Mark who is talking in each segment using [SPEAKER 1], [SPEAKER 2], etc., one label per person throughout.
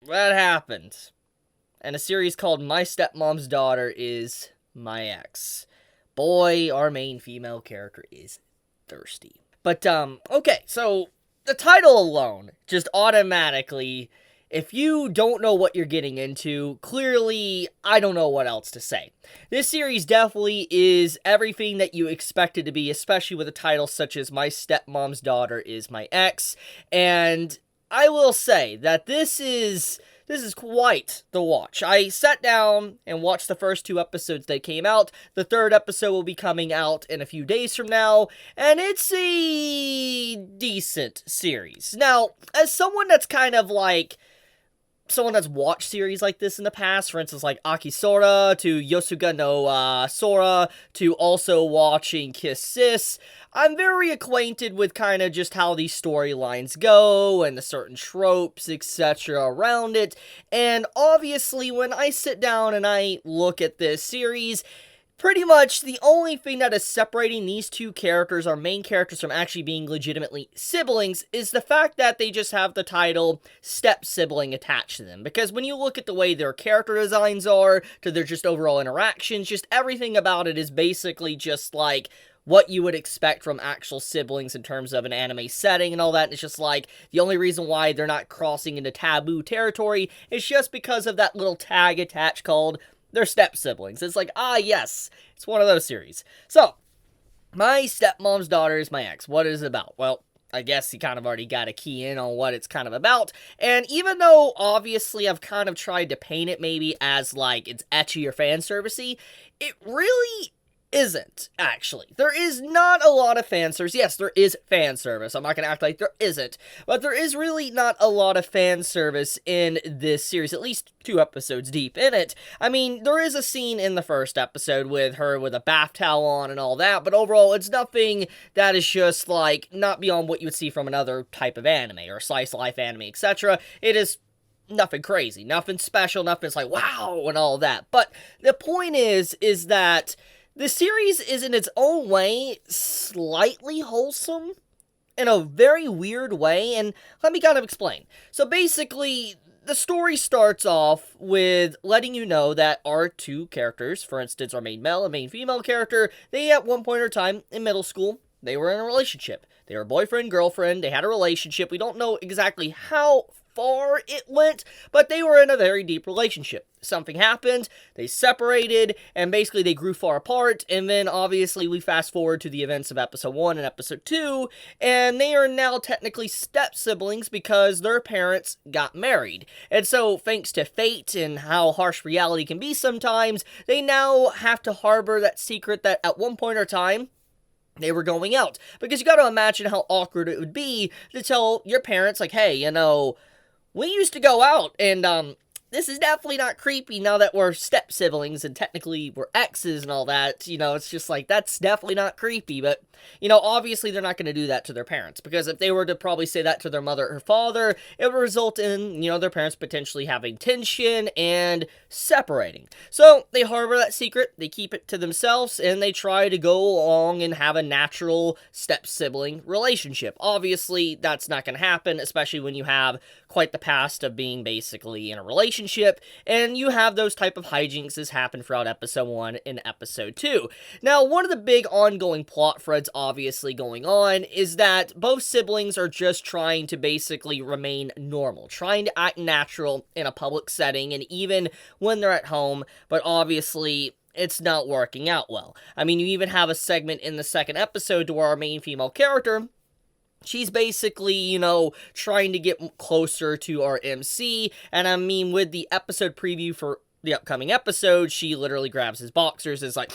[SPEAKER 1] that happened. And a series called My Stepmom's Daughter is My Ex. Boy, our main female character is thirsty. But, okay, so the title alone just automatically, if you don't know what you're getting into, clearly, I don't know what else to say. This series definitely is everything that you expect it to be, especially with a title such as My Stepmom's Daughter is My Ex. And I will say that this is quite the watch. I sat down and watched the first 2 episodes that came out. The 3rd episode will be coming out in a few days from now, and it's a decent series. Now, as someone that's kind of like someone that's watched series like this in the past, for instance, like Akisora to Yosuga no Sora to also watching Kiss Sis, I'm very acquainted with kind of just how these storylines go and the certain tropes, etc. around it. And obviously, when I sit down and I look at this series, pretty much the only thing that is separating these 2 characters, our main characters, from actually being legitimately siblings is the fact that they just have the title step-sibling attached to them. Because when you look at the way their character designs are, to their just overall interactions, just everything about it is basically just like what you would expect from actual siblings in terms of an anime setting and all that. It's just like, the only reason why they're not crossing into taboo territory is just because of that little tag attached called they're step-siblings. It's like, yes, it's one of those series. So, My Stepmom's Daughter is My Ex. What is it about? Well, I guess you kind of already got a key in on what it's kind of about. And even though, obviously, I've kind of tried to paint it maybe as, like, it's ecchi or fan servicey, it really isn't, actually. There is not a lot of fan service. Yes, there is fan service. I'm not going to act like there isn't. But there is really not a lot of fan service in this series, at least 2 episodes deep in it. I mean, there is a scene in the first episode with her with a bath towel on and all that, but overall, it's nothing that is just, like, not beyond what you would see from another type of anime, or slice of life anime, etc. It is nothing crazy, nothing special, nothing's like, wow, and all that. But the point is that the series is, in its own way, slightly wholesome in a very weird way, and let me kind of explain. So basically, the story starts off with letting you know that our 2 characters, for instance, our main male and main female character, they at one point in time in middle school, they were in a relationship. They were boyfriend, girlfriend, they had a relationship. We don't know exactly how far it went, but they were in a very deep relationship. Something happened, they separated, and basically they grew far apart, and then obviously we fast forward to the events of episode 1 and episode 2, and they are now technically step-siblings because their parents got married. And so, thanks to fate and how harsh reality can be sometimes, they now have to harbor that secret that at one point in time, they were going out. Because you gotta imagine how awkward it would be to tell your parents, like, hey, we used to go out, and, this is definitely not creepy now that we're step-siblings, and technically we're exes and all that. It's just like, that's definitely not creepy, but, obviously they're not going to do that to their parents, because if they were to probably say that to their mother or father, it would result in, their parents potentially having tension and separating. So, they harbor that secret, they keep it to themselves, and they try to go along and have a natural step-sibling relationship. Obviously, that's not going to happen, especially when you have quite the past of being basically in a relationship, and you have those type of hijinks as happen throughout episode 1 and episode 2. Now, one of the big ongoing plot threads obviously going on is that both siblings are just trying to basically remain normal, trying to act natural in a public setting, and even when they're at home, but obviously it's not working out well. I mean, you even have a segment in the 2nd episode to where our main female character, she's basically, trying to get closer to our MC, and I mean, with the episode preview for the upcoming episode, she literally grabs his boxers and is like,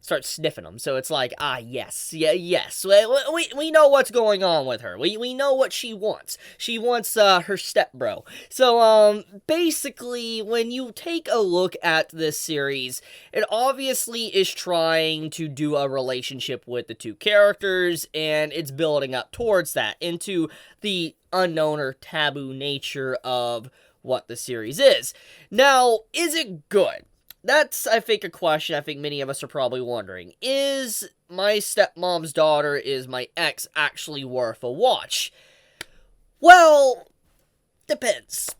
[SPEAKER 1] starts sniffing them. So it's like, yes. We know what's going on with her. We know what she wants. She wants her stepbro. So basically, when you take a look at this series, it obviously is trying to do a relationship with the 2 characters, and it's building up towards that, into the unknown or taboo nature of what the series is. Now, is it good? That's, I think, a question I think many of us are probably wondering. Is My Stepmom's Daughter is My Ex actually worth a watch? Well, depends.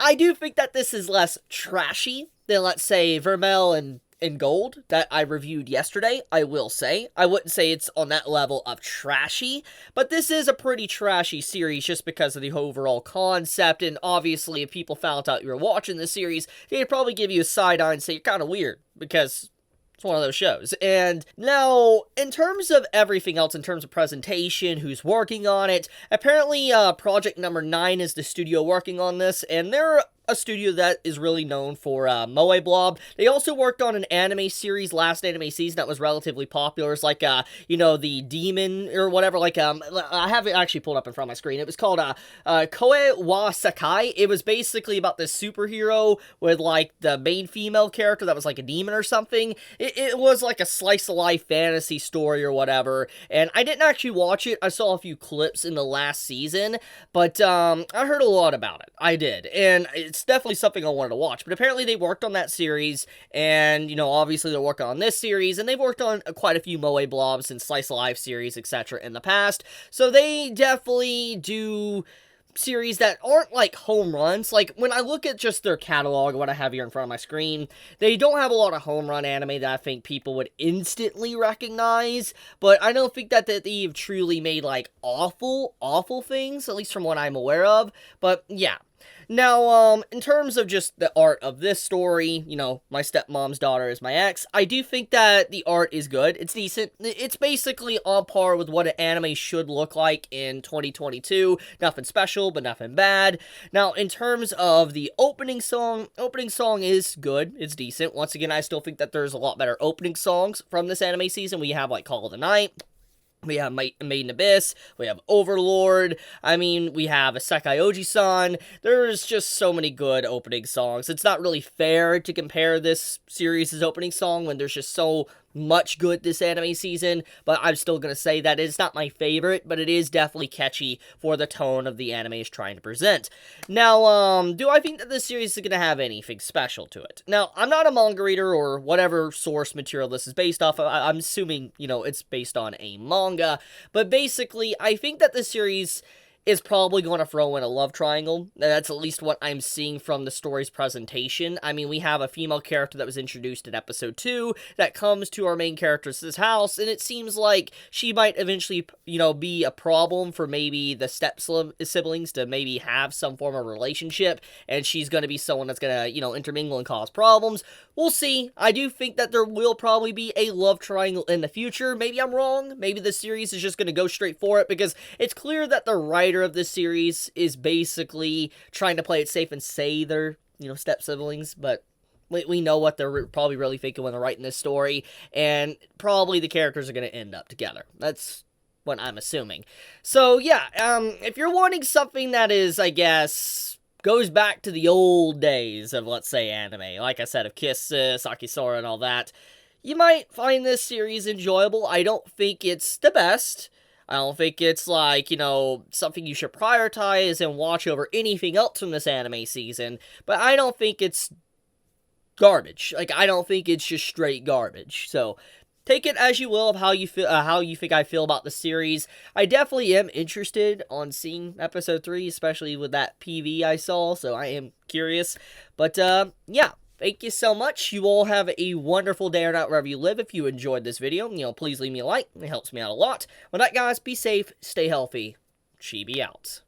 [SPEAKER 1] I do think that this is less trashy than, let's say, Vermel and Gold that I reviewed yesterday, I will say. I wouldn't say it's on that level of trashy, but this is a pretty trashy series just because of the overall concept, and obviously if people found out you were watching this series, they'd probably give you a side eye and say you're kind of weird, because it's one of those shows. And now, in terms of everything else, in terms of presentation, who's working on it, apparently Project Number 9 is the studio working on this, and they're a studio that is really known for Moe Blob. They also worked on an anime series, last anime season, that was relatively popular. It's like, the demon or whatever, I have it actually pulled up in front of my screen. It was called Koe wa Sakai. It was basically about this superhero with, like, the main female character that was like a demon or something. It was like a slice-of-life fantasy story or whatever, and I didn't actually watch it. I saw a few clips in the last season, but I heard a lot about it. I did, and it's definitely something I wanted to watch. But apparently they worked on that series, and, obviously they're working on this series, and they've worked on quite a few Moe Blobs and Slice of Life series, etc. in the past. So they definitely do series that aren't like home runs. Like, when I look at just their catalog, what I have here in front of my screen, they don't have a lot of home run anime that I think people would instantly recognize, but I don't think that they've truly made, like, awful things, at least from what I'm aware of. But yeah. Now, in terms of just the art of this story, my stepmom's daughter is my ex, I do think that the art is good. It's decent. It's basically on par with what an anime should look like in 2022. Nothing special, but nothing bad. Now, in terms of the opening song is good. It's decent. Once again, I still think that there's a lot better opening songs from this anime season. We have, like, Call of the Night. We have Made in Abyss, we have Overlord, we have Sekai Oji-san. There's just so many good opening songs. It's not really fair to compare this series' opening song when there's just so much good this anime season, but I'm still gonna say that it's not my favorite, but it is definitely catchy for the tone of the anime is trying to present. Now, do I think that this series is gonna have anything special to it? Now, I'm not a manga reader or whatever source material this is based off of. I'm assuming, it's based on a manga, but basically, I think that this series is probably going to throw in a love triangle. That's at least what I'm seeing from the story's presentation. We have a female character that was introduced in episode 2 that comes to our main character's house, and it seems like she might eventually, be a problem for maybe the siblings to maybe have some form of relationship, and she's going to be someone that's going to, intermingle and cause problems. We'll see. I do think that there will probably be a love triangle in the future. Maybe I'm wrong. Maybe the series is just going to go straight for it, because it's clear that the writer of this series is basically trying to play it safe and say they're, step siblings, but we know what they're probably really thinking when they're writing this story, and probably the characters are going to end up together. That's what I'm assuming. So yeah, if you're wanting something that is, I guess, goes back to the old days of, let's say, anime, like I said, of Kiss, Sakisora, and all that, you might find this series enjoyable. I don't think it's the best. I don't think it's, like, something you should prioritize and watch over anything else from this anime season, but I don't think it's garbage. Like, I don't think it's just straight garbage. So, take it as you will of how you think I feel about the series. I definitely am interested on seeing episode 3, especially with that PV I saw, so I am curious. But, yeah. Thank you so much. You all have a wonderful day or night wherever you live. If you enjoyed this video, please leave me a like. It helps me out a lot. With that, guys, be safe, stay healthy. Chibi out.